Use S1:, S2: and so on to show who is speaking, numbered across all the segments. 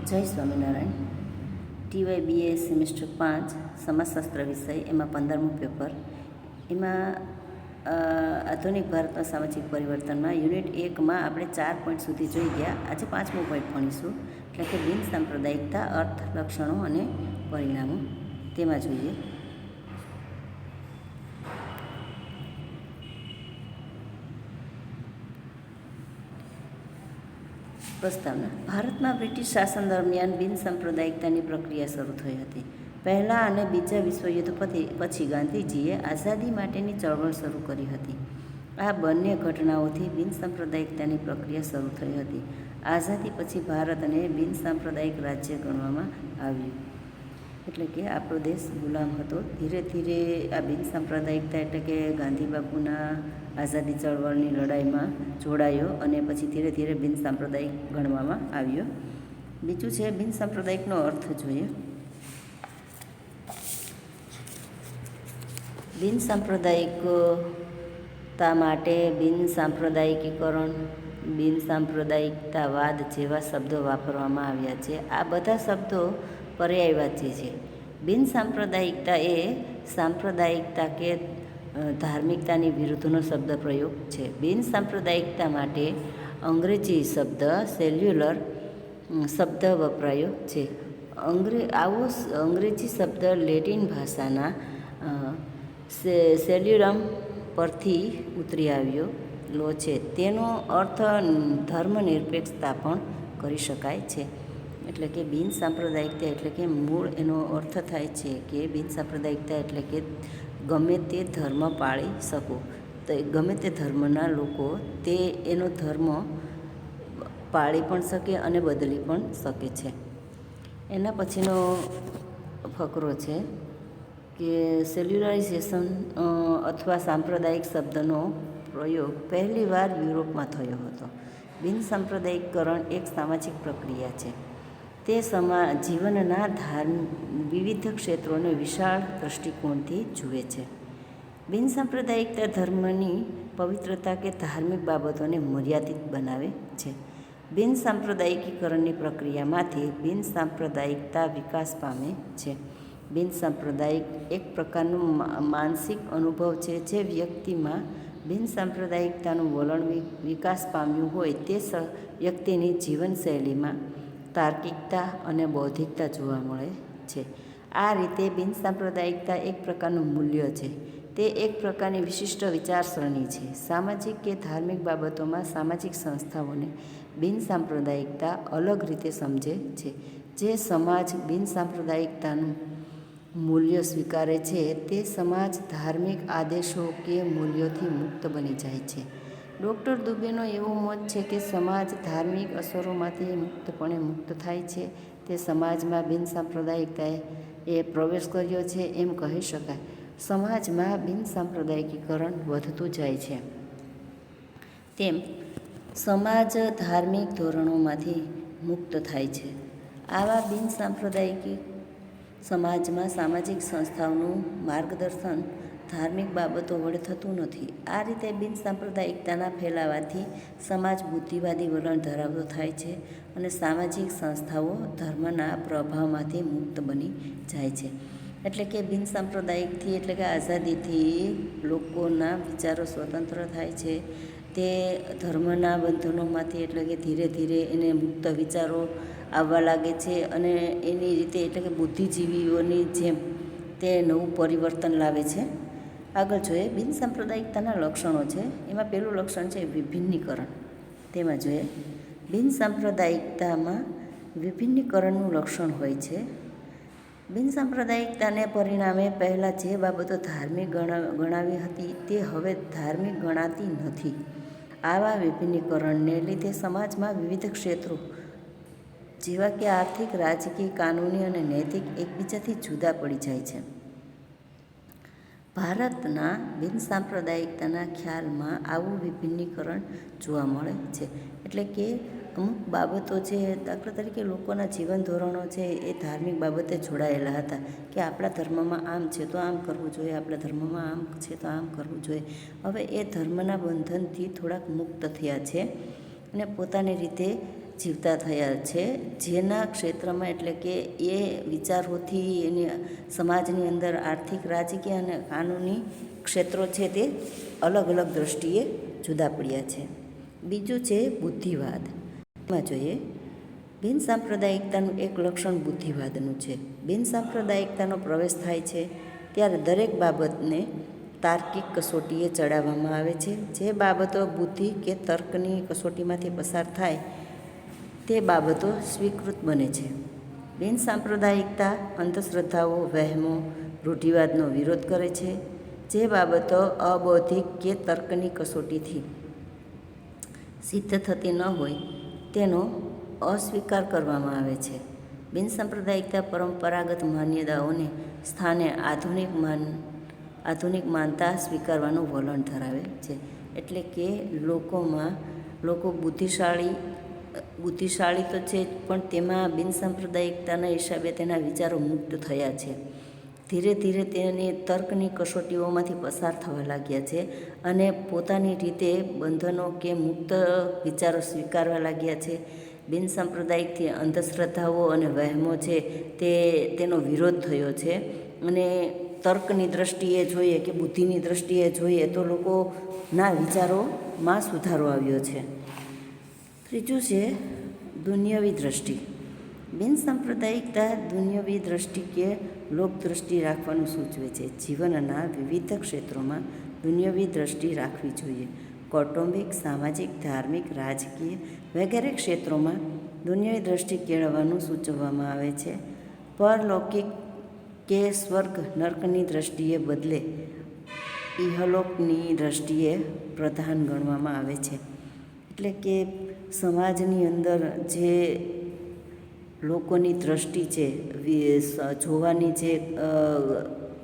S1: જય Swaminarayan. ટીવાય BA semester 5 સમાજશાસ્ત્ર વિષય, એમાં 15મું પેપર. એમાં આધુનિક ભારતમાં સામાજિક પરિવર્તનમાં યુનિટ 1માં આપણે 4 પોઈન્ટ સુધી જોઈ ગયા. આજે 5મો પોઈન્ટ ભણીશું, એટલે કે બિન સાંપ્રદાયિકતા, અર્થ, લક્ષણો અને પરિણામો. તેમાં જોઈએ પ્રસ્તાવના. ભારતમાં બ્રિટિશ શાસન દરમિયાન બિન સાંપ્રદાયિકતાની પ્રક્રિયા શરૂ થઈ હતી. પહેલાં અને બીજા વિશ્વયુદ્ધ પછી ગાંધીજીએ આઝાદી માટેની ચળવળ શરૂ કરી હતી. આ બંને ઘટનાઓથી બિન સાંપ્રદાયિકતાની પ્રક્રિયા શરૂ થઈ હતી. આઝાદી પછી ભારતને બિન સાંપ્રદાયિક રાજ્ય ગણવામાં આવ્યું, એટલે કે આપણો દેશ ગુલામ હતો. ધીરે ધીરે આ બિન સાંપ્રદાયિકતા એટલે કે ગાંધી બાપુના આઝાદી ચળવળની લડાઈમાં જોડાયો અને પછી ધીરે ધીરે બિન સાંપ્રદાયિક ગણવામાં આવ્યો. બીજું છે બિન સાંપ્રદાયિકનો અર્થ જોઈએ. બિન સાંપ્રદાયિકતા માટે બિન સાંપ્રદાયિકીકરણ, બિન સાંપ્રદાયિકતાવાદ જેવા શબ્દો વાપરવામાં આવ્યા છે. આ બધા શબ્દો પર્યાયવાચી છે. બિન સાંપ્રદાયિકતા એ સાંપ્રદાયિકતા કે ધાર્મિકતાની વિરુદ્ધનો શબ્દ પ્રયોગ છે. બિન સાંપ્રદાયિકતા માટે અંગ્રેજી શબ્દ સેલ્યુલર શબ્દ વપરાયો છે. આવો અંગ્રેજી શબ્દ લેટિન ભાષાના સેલ્યુલમ પરથી ઉતરી આવેલો છે. તેનો અર્થ ધર્મનિરપેક્ષતા પણ કરી શકાય છે. એટલે કે બિન સાંપ્રદાયિકતા એટલે કે મૂળ એનો અર્થ થાય છે કે બિન સાંપ્રદાયિકતા એટલે કે ગમે તે ધર્મ પાળી શકો, તો ગમે તે ધર્મના લોકો તે એનો ધર્મ પાળી પણ શકે અને બદલી પણ શકે છે. એના પછીનો ફકરો છે કે સેલ્યુલરાઇઝેશન અથવા સાંપ્રદાયિક શબ્દનો પ્રયોગ પહેલીવાર યુરોપમાં થયો હતો. બિન સાંપ્રદાયિકકરણ એક સામાજિક પ્રક્રિયા છે. તે જીવનના વિવિધ ક્ષેત્રોને વિશાળ દૃષ્ટિકોણથી જુએ છે. બિન સાંપ્રદાયિકતા ધર્મની પવિત્રતા કે ધાર્મિક બાબતોને મર્યાદિત બનાવે છે. બિન સાંપ્રદાયિકીકરણની પ્રક્રિયામાંથી બિન સાંપ્રદાયિકતા વિકાસ પામે છે. બિન સાંપ્રદાયિક એક પ્રકારનો માનસિક અનુભવ છે જે વ્યક્તિમાં બિન સાંપ્રદાયિકતાનું વલણ વિકાસ પામ્યું હોય તે વ્યક્તિની જીવનશૈલીમાં તાર્કિકતા અને બૌદ્ધિકતા જોવા મળે છે. આ રીતે બિન સાંપ્રદાયિકતા એક પ્રકારનું મૂલ્ય છે. તે એક પ્રકારની વિશિષ્ટ વિચારસરણી છે. સામાજિક કે ધાર્મિક બાબતોમાં સામાજિક સંસ્થાઓને બિન સાંપ્રદાયિકતા અલગ રીતે સમજે છે. જે સમાજ બિન સાંપ્રદાયિકતાનું મૂલ્ય સ્વીકારે છે તે સમાજ ધાર્મિક આદેશો કે મૂલ્યોથી મુક્ત બની જાય છે. ડૉક્ટર દુબેનો એવો મત છે કે સમાજ ધાર્મિક અસરોમાંથી મુક્તપણે મુક્ત થાય છે. તે સમાજમાં બિન સાંપ્રદાયિકતાએ પ્રવેશ કર્યો છે એમ કહી શકાય. સમાજમાં બિન સાંપ્રદાયિકીકરણ વધતું જાય છે તેમ સમાજ ધાર્મિક ધોરણોમાંથી મુક્ત થાય છે. આવા બિન સાંપ્રદાયિક સમાજમાં સામાજિક સંસ્થાઓનું માર્ગદર્શન ધાર્મિક બાબતો વડે થતું નથી. આ રીતે બિન સાંપ્રદાયિકતાના ફેલાવાથી સમાજ બુદ્ધિવાદી વલણ ધરાવતો થાય છે અને સામાજિક સંસ્થાઓ ધર્મના પ્રભાવમાંથી મુક્ત બની જાય છે. એટલે કે બિન સાંપ્રદાયિકથી એટલે કે આઝાદીથી લોકોના વિચારો સ્વતંત્ર થાય છે. તે ધર્મના બંધનોમાંથી એટલે કે ધીરે ધીરે એને મુક્ત વિચારો આવવા લાગે છે અને એની રીતે એટલે કે બુદ્ધિજીવીઓની જેમ તે નવું પરિવર્તન લાવે છે. આગળ જોઈએ બિન સાંપ્રદાયિકતાના લક્ષણો છે. એમાં પહેલું લક્ષણ છે વિભિન્નીકરણ. તેમાં જોઈએ બિન સાંપ્રદાયિકતામાં વિભિન્નીકરણનું લક્ષણ હોય છે. બિન સાંપ્રદાયિકતાને પરિણામે પહેલાં જે બાબતો ધાર્મિક ગણાવી હતી તે હવે ધાર્મિક ગણાતી નથી. આવા વિભિન્નીકરણને લીધે સમાજમાં વિવિધ ક્ષેત્રો જેવા કે આર્થિક, રાજકીય, કાનૂની અને નૈતિક એકબીજાથી જુદા પડી જાય છે. ભારતના બિન સાંપ્રદાયિકતાના ખ્યાલમાં આવું વિભિન્નીકરણ જોવા મળે છે. એટલે કે અમુક બાબતો છે, દાખલા તરીકે લોકોના જીવન ધોરણો છે એ ધાર્મિક બાબતે જોડાયેલા હતા કે આપણા ધર્મમાં આમ છે તો આમ કરવું જોઈએ, આપણા ધર્મમાં આમ છે તો આમ કરવું જોઈએ. હવે એ ધર્મના બંધનથી થોડાક મુક્ત થયા છે અને પોતાની રીતે જીવતા થયા છે, જેના ક્ષેત્રમાં એટલે કે એ વિચારોથી એની સમાજની અંદર આર્થિક, રાજકીય અને કાનૂની ક્ષેત્રો છે તે અલગ અલગ દ્રષ્ટિએ જુદા પડ્યા છે. બીજું છે બુદ્ધિવાદ. એમાં જોઈએ, બિનસાંપ્રદાયિકતાનું એક લક્ષણ બુદ્ધિવાદનું છે. બિનસાંપ્રદાયિકતાનો પ્રવેશ થાય છે ત્યારે દરેક બાબતને તાર્કિક કસોટીએ ચડાવવામાં આવે છે. જે બાબતો બુદ્ધિ કે તર્કની કસોટીમાંથી પસાર થાય તે બાબતો સ્વીકૃત બને છે. બિનસાંપ્રદાયિકતા અંધશ્રદ્ધાઓ, વહેમો, રૂઢિવાદનો વિરોધ કરે છે. જે બાબતો અબૌદ્ધિક કે તર્કની કસોટીથી સિદ્ધ થતી ન હોય તેનો અસ્વીકાર કરવામાં આવે છે. બિનસાંપ્રદાયિકતા પરંપરાગત માન્યતાઓને સ્થાને આધુનિક માનતા સ્વીકારવાનું વલણ ધરાવે છે. એટલે કે લોકો બુદ્ધિશાળી તો છે જ, પણ તેમાં બિનસાંપ્રદાયિકતાના હિસાબે તેના વિચારો મુક્ત થયા છે. ધીરે ધીરે તેની તર્કની કસોટીઓમાંથી પસાર થવા લાગ્યા છે અને પોતાની રીતે બંધનો કે મુક્ત વિચારો સ્વીકારવા લાગ્યા છે. બિનસાંપ્રદાયિકથી અંધશ્રદ્ધાઓ અને વહેમો છે તેનો વિરોધ થયો છે. અને તર્કની દ્રષ્ટિએ જોઈએ કે બુદ્ધિની દ્રષ્ટિએ જોઈએ તો લોકોના વિચારોમાં સુધારો આવ્યો છે. ત્રીજું છે દુન્યવી દ્રષ્ટિ. બિનસાંપ્રદાયિકતા દુન્યવી દ્રષ્ટિ કે લોકદૃષ્ટિ રાખવાનું સૂચવે છે. જીવનના વિવિધ ક્ષેત્રોમાં દુન્યવી દ્રષ્ટિ રાખવી જોઈએ. કૌટુંબિક, સામાજિક, ધાર્મિક, રાજકીય વગેરે ક્ષેત્રોમાં દુન્યવી દ્રષ્ટિ કેળવવાનું સૂચવવામાં આવે છે. પરલૌકિક કે સ્વર્ગ નર્કની દ્રષ્ટિએ બદલે ઇહલોકની દ્રષ્ટિએ પ્રધાન ગણવામાં આવે છે. એટલે કે સમાજની અંદર જે લોકોની દ્રષ્ટિ છે, જોવાની જે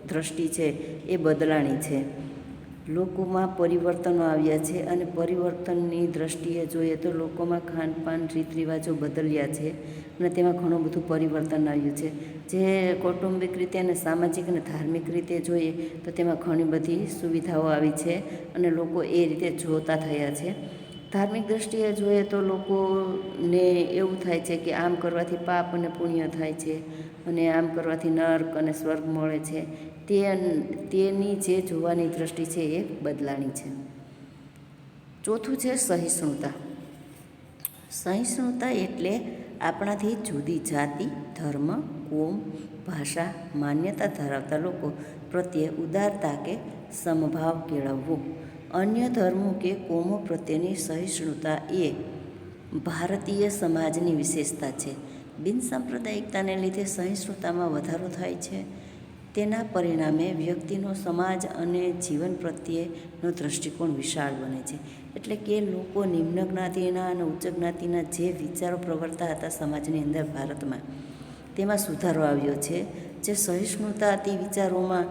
S1: દ્રષ્ટિ છે એ બદલાણી છે. લોકોમાં પરિવર્તનો આવ્યા છે અને પરિવર્તનની દ્રષ્ટિએ જોઈએ તો લોકોમાં ખાનપાન, રીત રિવાજો બદલ્યા છે અને તેમાં ઘણું બધું પરિવર્તન આવ્યું છે. જે કૌટુંબિક રીતે અને સામાજિક અને ધાર્મિક રીતે જોઈએ તો તેમાં ઘણી બધી સુવિધાઓ આવી છે અને લોકો એ રીતે જોતા થયા છે. ધાર્મિક દ્રષ્ટિએ જોઈએ તો લોકોને એવું થાય છે કે આમ કરવાથી પાપ અને પુણ્ય થાય છે અને આમ કરવાથી નર્ક અને સ્વર્ગ મળે છે. તેની જે જોવાની દ્રષ્ટિ છે એ બદલાણી છે. ચોથું છે સહિષ્ણુતા. સહિષ્ણુતા એટલે આપણાથી જુદી જાતિ, ધર્મ, કોમ, ભાષા, માન્યતા ધરાવતા લોકો પ્રત્યે ઉદારતા કે સમભાવ કેળવવો. અન્ય ધર્મો કે કોમો પ્રત્યેની સહિષ્ણુતા એ ભારતીય સમાજની વિશેષતા છે. બિનસાંપ્રદાયિકતાને લીધે સહિષ્ણુતામાં વધારો થાય છે. તેના પરિણામે વ્યક્તિનો સમાજ અને જીવન પ્રત્યેનો દૃષ્ટિકોણ વિશાળ બને છે. એટલે કે લોકો નિમ્ન જ્ઞાતિના અને ઉચ્ચ જ્ઞાતિના જે વિચારો પ્રવર્તા હતા સમાજની અંદર ભારતમાં, તેમાં સુધારો આવ્યો છે. જે સહિષ્ણુતા હતી વિચારોમાં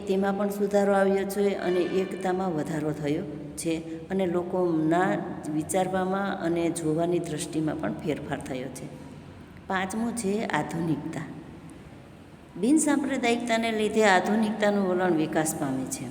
S1: તેમાં પણ સુધારો આવ્યો છે અને એકતામાં વધારો થયો છે અને લોકોના વિચારવામાં અને જોવાની દ્રષ્ટિમાં પણ ફેરફાર થયો છે. પાંચમું છે આધુનિકતા. બિનસાંપ્રદાયિકતાને લીધે આધુનિકતાનું વલણ વિકાસ પામે છે.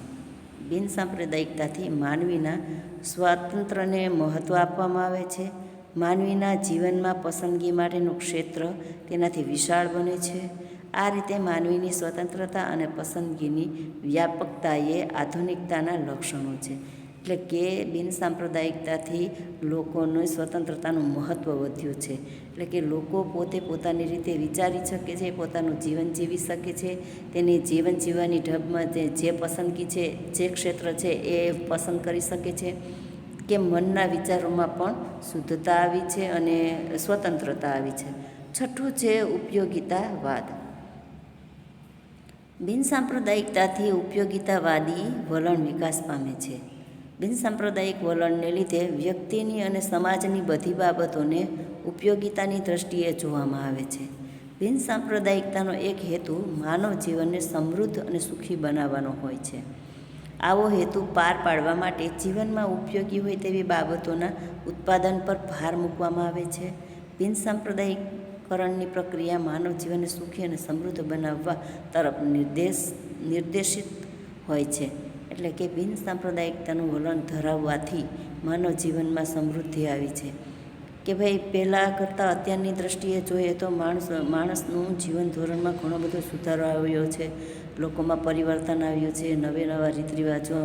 S1: બિનસાંપ્રદાયિકતાથી માનવીના સ્વાતંત્ર્યને મહત્ત્વ આપવામાં આવે છે. માનવીના જીવનમાં પસંદગી માટેનું ક્ષેત્ર તેનાથી વિશાળ બને છે. આ રીતે માનવીની સ્વતંત્રતા અને પસંદગીની વ્યાપકતા એ આધુનિકતાના લક્ષણો છે. એટલે કે બિનસાંપ્રદાયિકતાથી લોકોની સ્વતંત્રતાનું મહત્ત્વ વધ્યું છે. એટલે કે લોકો પોતે પોતાની રીતે વિચારી શકે છે, પોતાનું જીવન જીવી શકે છે. તેની જીવન જીવવાની ઢબમાં જે પસંદગી છે, જે ક્ષેત્ર છે એ પસંદ કરી શકે છે. કે મનના વિચારોમાં પણ શુદ્ધતા આવી છે અને સ્વતંત્રતા આવી છે. છઠ્ઠું છે ઉપયોગિતાવાદ. બિનસાંપ્રદાયિકતાથી ઉપયોગિતાવાદી વલણ વિકાસ પામે છે. બિનસાંપ્રદાયિક વલણને લીધે વ્યક્તિની અને સમાજની બધી બાબતોને ઉપયોગિતાની દ્રષ્ટિએ જોવામાં આવે છે. બિનસાંપ્રદાયિકતાનો એક હેતુ માનવ જીવનને સમૃદ્ધ અને સુખી બનાવવાનો હોય છે. આવો હેતુ પાર પાડવા માટે જીવનમાં ઉપયોગી હોય તેવી બાબતોના ઉત્પાદન પર ભાર મૂકવામાં આવે છે. બિનસાંપ્રદાયિકરણની પ્રક્રિયા માનવ જીવનને સુખી અને સમૃદ્ધ બનાવવા તરફ નિર્દેશિત હોય છે. એટલે કે બિનસાંપ્રદાયિકતાનું વલણ ધરાવવાથી માનવ જીવનમાં સમૃદ્ધિ આવી છે. કે ભાઈ પહેલાં કરતાં અત્યારની દ્રષ્ટિએ જોઈએ તો માણસનું જીવન ધોરણમાં ઘણો બધો સુધારો આવ્યો છે. લોકોમાં પરિવર્તન આવ્યું છે. નવા રીત રિવાજો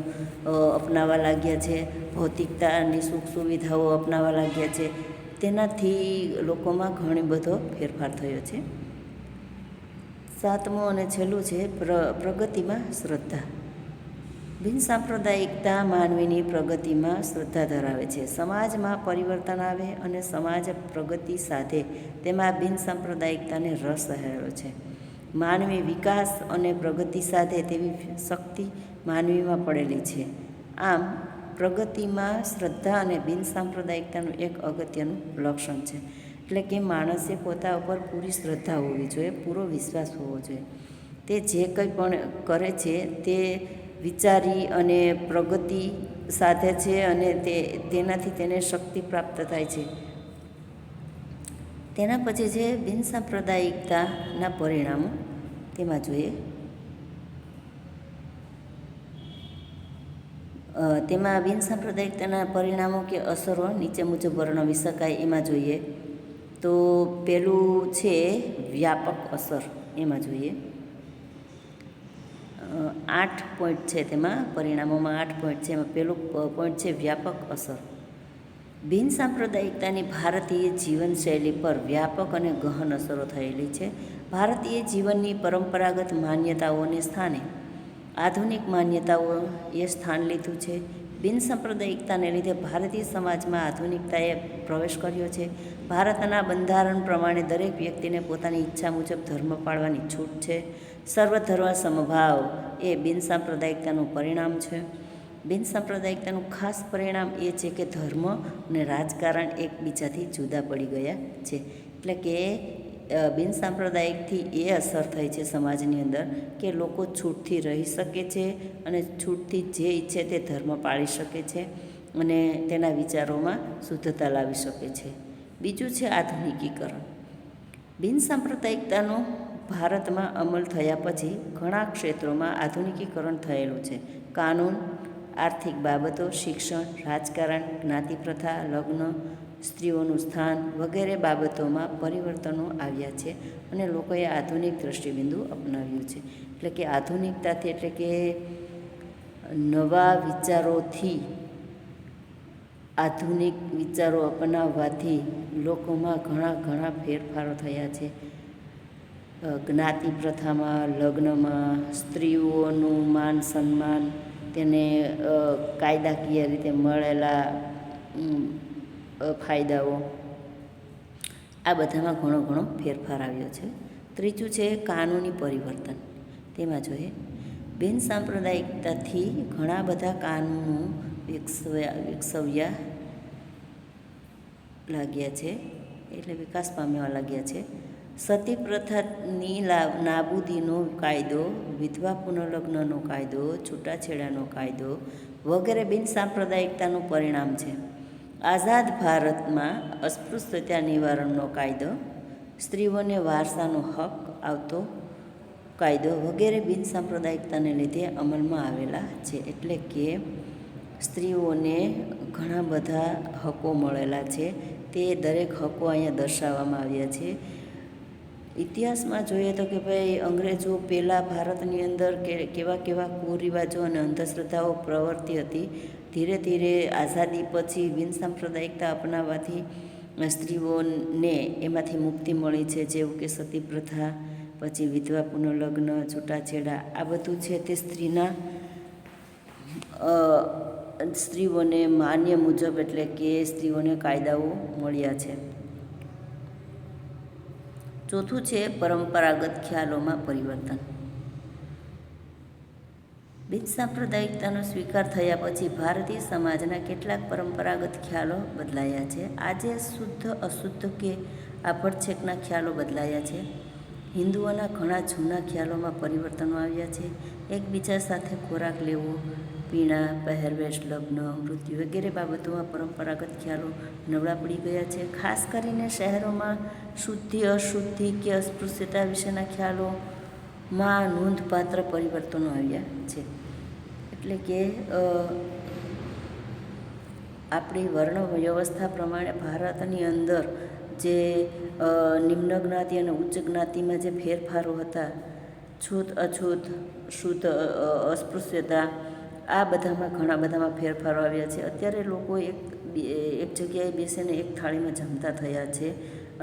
S1: અપનાવવા લાગ્યા છે. ભૌતિકતાની સુખ સુવિધાઓ અપનાવવા લાગ્યા છે. તેનાથી લોકોમાં ઘણી બધો ફેરફાર થયો છે. 7મું અને છેલ્લું છે પ્રગતિમાં શ્રદ્ધા. બિનસાંપ્રદાયિકતા માનવીની પ્રગતિમાં શ્રદ્ધા ધરાવે છે. સમાજમાં પરિવર્તન આવે અને સમાજ પ્રગતિ સાધે તેમાં બિનસાંપ્રદાયિકતાને રસ રહેલો છે. માનવી વિકાસ અને પ્રગતિ સાધે તેવી શક્તિ માનવીમાં પડેલી છે. આમ પ્રગતિમાં શ્રદ્ધા અને બિનસાંપ્રદાયિકતાનું એક અગત્યનું લક્ષણ છે. એટલે કે માણસે પોતા ઉપર પૂરી શ્રદ્ધા હોવી જોઈએ, પૂરો વિશ્વાસ હોવો જોઈએ. તે જે કંઈ પણ કરે છે તે વિચારી અને પ્રગતિ સાધે છે અને તેનાથી તેને શક્તિ પ્રાપ્ત થાય છે. તેના પછી છે બિનસાંપ્રદાયિકતાના પરિણામો. તેમાં જોઈએ તેમાં બિનસાંપ્રદાયિકતાના પરિણામો કે અસરો નીચે મુજબ વર્ણવી શકાય. એમાં જોઈએ તો પેલું છે વ્યાપક અસર. એમાં જોઈએ 8 પોઈન્ટ છે. તેમાં પરિણામોમાં 8 પોઈન્ટ છે. એમાં પહેલું પોઈન્ટ છે વ્યાપક અસર. બિનસાંપ્રદાયિકતાની ભારતીય જીવનશૈલી પર વ્યાપક અને ગહન અસરો થયેલી છે. ભારતીય જીવનની પરંપરાગત માન્યતાઓને સ્થાને આધુનિક માન્યતાઓએ સ્થાન લીધું છે. બિનસાંપ્રદાયિકતાને લીધે ભારતીય સમાજમાં આધુનિકતાએ પ્રવેશ કર્યો છે. ભારતના બંધારણ પ્રમાણે દરેક વ્યક્તિને પોતાની ઈચ્છા મુજબ ધર્મ પાળવાની છૂટ છે. સર્વધર્મ સમભાવ એ બિનસાંપ્રદાયિકતાનું પરિણામ છે. બિનસાંપ્રદાયિકતાનું ખાસ પરિણામ એ છે કે ધર્મ અને રાજકારણ એકબીજાથી જુદા પડી ગયા છે. એટલે કે બિનસાંપ્રદાયિકથી એ અસર થઈ છે સમાજની અંદર કે લોકો છૂટથી રહી શકે છે અને છૂટથી જે ઈચ્છે તે ધર્મ પાળી શકે છે અને તેના વિચારોમાં શુદ્ધતા લાવી શકે છે. બીજું છે આધુનિકીકરણ. બિનસાંપ્રદાયિકતાનો ભારતમાં અમલ થયા પછી ઘણા ક્ષેત્રોમાં આધુનિકીકરણ થયેલું છે. કાનૂન, આર્થિક બાબતો, શિક્ષણ, રાજકારણ, જ્ઞાતિ પ્રથા, લગ્ન, સ્ત્રીઓનું સ્થાન વગેરે બાબતોમાં પરિવર્તનો આવ્યા છે અને લોકોએ આધુનિક દૃષ્ટિબિંદુ અપનાવ્યું છે. એટલે કે આધુનિકતાથી એટલે કે નવા વિચારોથી, આધુનિક વિચારો અપનાવવાથી લોકોમાં ઘણા ફેરફારો થયા છે. જ્ઞાતિ પ્રથામાં, લગ્નમાં, સ્ત્રીઓનું માન સન્માન, તેને કાયદાકીય રીતે મળેલા ફાયદાઓ, આ બધામાં ઘણો ફેરફાર આવ્યો છે. ત્રીજું છે કાનૂની પરિવર્તન. તેમાં જોઈએ બિનસાંપ્રદાયિકતાથી ઘણા બધા કાનૂનો વિકસવ્યા લાગ્યા છે, એટલે વિકાસ પામવા લાગ્યા છે. સતી પ્રથાની નાબૂદીનો કાયદો, વિધવા પુનર્લગ્નનો કાયદો, છૂટાછેડાનો કાયદો વગેરે બિનસાંપ્રદાયિકતાનું પરિણામ છે. આઝાદ ભારતમાં અસ્પૃશ્યતા નિવારણનો કાયદો, સ્ત્રીઓને વારસાનો હક આવતો કાયદો વગેરે બિનસાંપ્રદાયિકતાને લીધે અમલમાં આવેલા છે. એટલે કે સ્ત્રીઓને ઘણા બધા હકો મળેલા છે. તે દરેક હકો અહીંયા દર્શાવવામાં આવ્યા છે. ઇતિહાસમાં જોઈએ તો કે ભાઈ અંગ્રેજો પહેલાં ભારતની અંદર કેવા કુરિવાજો અને અંધશ્રદ્ધાઓ પ્રવર્તી હતી. ધીરે ધીરે આઝાદી પછી બિનસાંપ્રદાયિકતા અપનાવવાથી સ્ત્રીઓને એમાંથી મુક્તિ મળી છે. જેવું કે સતી પ્રથા, પછી વિધવા પુનર્લગ્ન, છૂટાછેડા, આ બધું છે તે સ્ત્રીઓને માન્ય મુજબ એટલે કે સ્ત્રીઓને કાયદાઓ મળ્યા છે. ચોથું છે પરંપરાગત ખ્યાલોમાં પરિવર્તન. બિનસાંપ્રદાયિકતાનો સ્વીકાર થયા પછી ભારતીય સમાજના કેટલાક પરંપરાગત ખ્યાલો બદલાયા છે. આજે શુદ્ધ અશુદ્ધ કે આભડછેકના ખ્યાલો બદલાયા છે. હિન્દુઓના ઘણા જૂના ખ્યાલોમાં પરિવર્તનો આવ્યા છે. એકબીજા સાથે ખોરાક લેવો, પીણા, પહેરવેશ, લગ્ન, મૃત્યુ વગેરે બાબતોમાં પરંપરાગત ખ્યાલો નબળા પડી ગયા છે. ખાસ કરીને શહેરોમાં શુદ્ધિ, અશુદ્ધિ કે અસ્પૃશ્યતા વિશેના ખ્યાલોમાં નોંધપાત્ર પરિવર્તનો આવ્યા છે. એટલે કે આપણી વર્ણ વ્યવસ્થા પ્રમાણે ભારતની અંદર જે નિમ્ન જ્ઞાતિ અને ઉચ્ચ જ્ઞાતિમાં જે ફેરફારો હતા, છૂત અછૂત, શુદ્ધ અસ્પૃશ્યતા, આ બધામાં ઘણા બધામાં ફેરફારો આવ્યા છે. અત્યારે લોકો એક જગ્યાએ બેસીને એક થાળીમાં જમતા થયા છે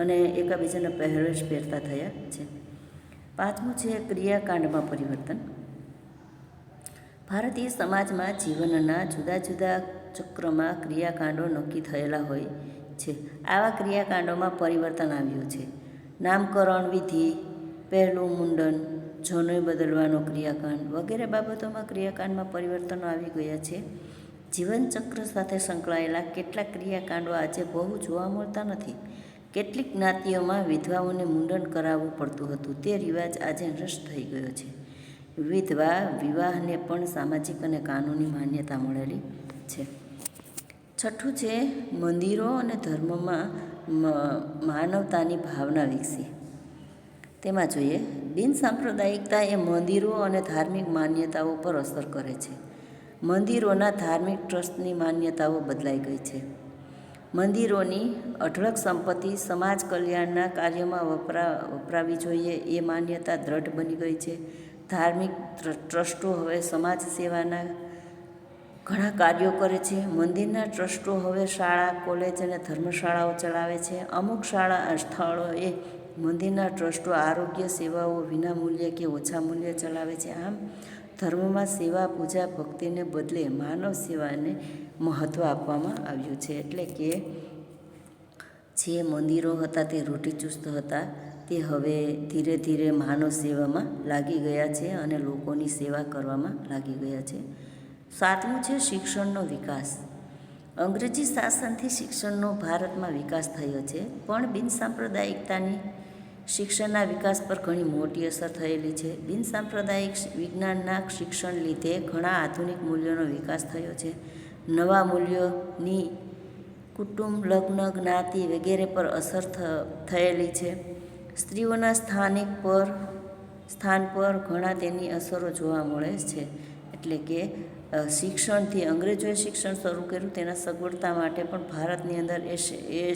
S1: અને એકાબીજાના પહેરવેશ પહેરતા થયા છે. પાંચમું છે ક્રિયાકાંડમાં પરિવર્તન. ભારતીય સમાજમાં જીવનના જુદા જુદા ચક્રમાં ક્રિયાકાંડો નક્કી થયેલા હોય છે. આવા ક્રિયાકાંડોમાં પરિવર્તન આવ્યું છે. નામકરણ વિધિ, પહેલું મુંડન, જનોઈ બદલવાનો ક્રિયાકાંડ વગેરે બાબતોમાં ક્રિયાકાંડમાં પરિવર્તનો આવી ગયા છે. જીવનચક્ર સાથે સંકળાયેલા કેટલાક ક્રિયાકાંડો આજે બહુ જોવા મળતા નથી. કેટલીક જ્ઞાતિઓમાં વિધવાઓને મુંડન કરાવવું પડતું હતું. તે રિવાજ આજે નષ્ટ થઈ ગયો છે. વિધવા વિવાહને પણ સામાજિક અને કાનૂની માન્યતા મળેલી છે. છઠ્ઠું છે મંદિરો અને ધર્મમાં માનવતાની ભાવના વિકસી. તેમાં જોઈએ, બિનસાંપ્રદાયિકતા એ મંદિરો અને ધાર્મિક માન્યતાઓ પર અસર કરે છે. મંદિરોના ધાર્મિક ટ્રસ્ટની માન્યતાઓ બદલાઈ ગઈ છે. મંદિરોની અઢળક સંપત્તિ સમાજ કલ્યાણના કાર્યમાં વપરાવી જોઈએ એ માન્યતા દ્રઢ બની ગઈ છે. ધાર્મિક ટ્રસ્ટો હવે સમાજ સેવાના ઘણા કાર્યો કરે છે. મંદિરના ટ્રસ્ટો હવે શાળા, કોલેજ અને ધર્મશાળાઓ ચલાવે છે. અમુક શાળા સ્થળોએ મંદિરના ટ્રસ્ટો આરોગ્ય સેવાઓ વિનામૂલ્યે કે ઓછા મૂલ્યે ચલાવે છે. આમ ધર્મમાં સેવા, પૂજા, ભક્તિને બદલે માનવ સેવાને મહત્ત્વ આપવામાં આવ્યું છે. એટલે કે જે મંદિરો હતા તે રૂઢિચુસ્ત હતા, તે હવે ધીરે ધીરે માનવ સેવામાં લાગી ગયા છે અને લોકોની સેવા કરવામાં લાગી ગયા છે. સાતમું છે શિક્ષણનો વિકાસ. અંગ્રેજી શાસનથી શિક્ષણનો ભારતમાં વિકાસ થયો છે, પણ બિનસાંપ્રદાયિકતાની શિક્ષણના વિકાસ પર ઘણી મોટી અસર થયેલી છે. બિનસાંપ્રદાયિક વિજ્ઞાનના શિક્ષણ લીધે ઘણા આધુનિક મૂલ્યોનો વિકાસ થયો છે. નવા મૂલ્યોની કુટુંબ, લગ્ન, જ્ઞાતિ વગેરે પર અસર થયેલી છે. સ્ત્રીઓના સ્થાન પર ઘણા તેની અસરો જોવા મળે છે. એટલે કે શિક્ષણથી અંગ્રેજોએ શિક્ષણ શરૂ કર્યું, તેના સગવડતા માટે પણ ભારતની અંદર એ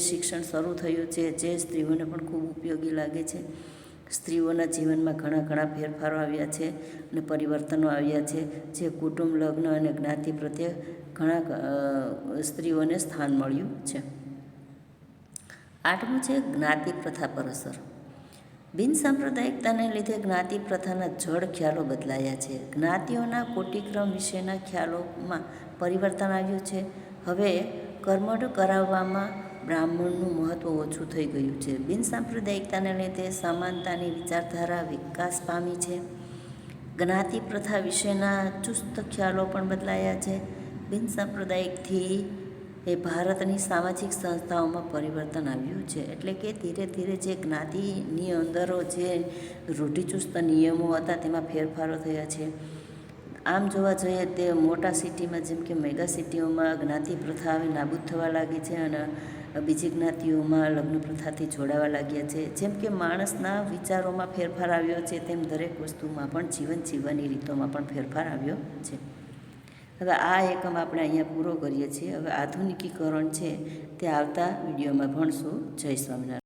S1: શિક્ષણ શરૂ થયું છે, જે સ્ત્રીઓને પણ ખૂબ ઉપયોગી લાગે છે. સ્ત્રીઓના જીવનમાં ઘણા ફેરફારો આવ્યા છે અને પરિવર્તનો આવ્યા છે, જે કુટુંબ, લગ્ન અને જ્ઞાતિ પ્રત્યે ઘણા સ્ત્રીઓને સ્થાન મળ્યું છે. આઠમું છે જ્ઞાતિ પ્રથા પર અસર. બિનસાંપ્રદાયિકતાને લીધે જ્ઞાતિ પ્રથાના જડ ખ્યાલો બદલાયા છે. જ્ઞાતિઓના કોટિક્રમ વિશેના ખ્યાલોમાં પરિવર્તન આવ્યું છે. હવે કર્મઠ કરાવવામાં બ્રાહ્મણનું મહત્ત્વ ઓછું થઈ ગયું છે. બિનસાંપ્રદાયિકતાને લીધે સમાનતાની વિચારધારા વિકાસ પામી છે. જ્ઞાતિ પ્રથા વિશેના ચુસ્ત ખ્યાલો પણ બદલાયા છે. બિનસાંપ્રદાયિકથી એ ભારતની સામાજિક સંસ્થાઓમાં પરિવર્તન આવ્યું છે. એટલે કે ધીરે ધીરે જે જ્ઞાતિની અંદરો જે રૂઢિચુસ્ત નિયમો હતા તેમાં ફેરફારો થયા છે. આમ જોવા જઈએ તે મોટા સિટીમાં, જેમ કે મેગા સિટીઓમાં જ્ઞાતિ પ્રથા હવે નાબૂદ થવા લાગી છે અને બીજી જ્ઞાતિઓમાં લગ્ન પ્રથાથી જોડાવા લાગ્યા છે. જેમ કે માણસના વિચારોમાં ફેરફાર આવ્યો છે, તેમ દરેક વસ્તુમાં પણ જીવન જીવવાની રીતોમાં પણ ફેરફાર આવ્યો છે. હવે આ એકમ આપણે અહીંયા પૂરો કરીએ છીએ. હવે આધુનિકીકરણ છે તે આવતા વિડીયોમાં ભણશું. જય સ્વામિનારાયણ.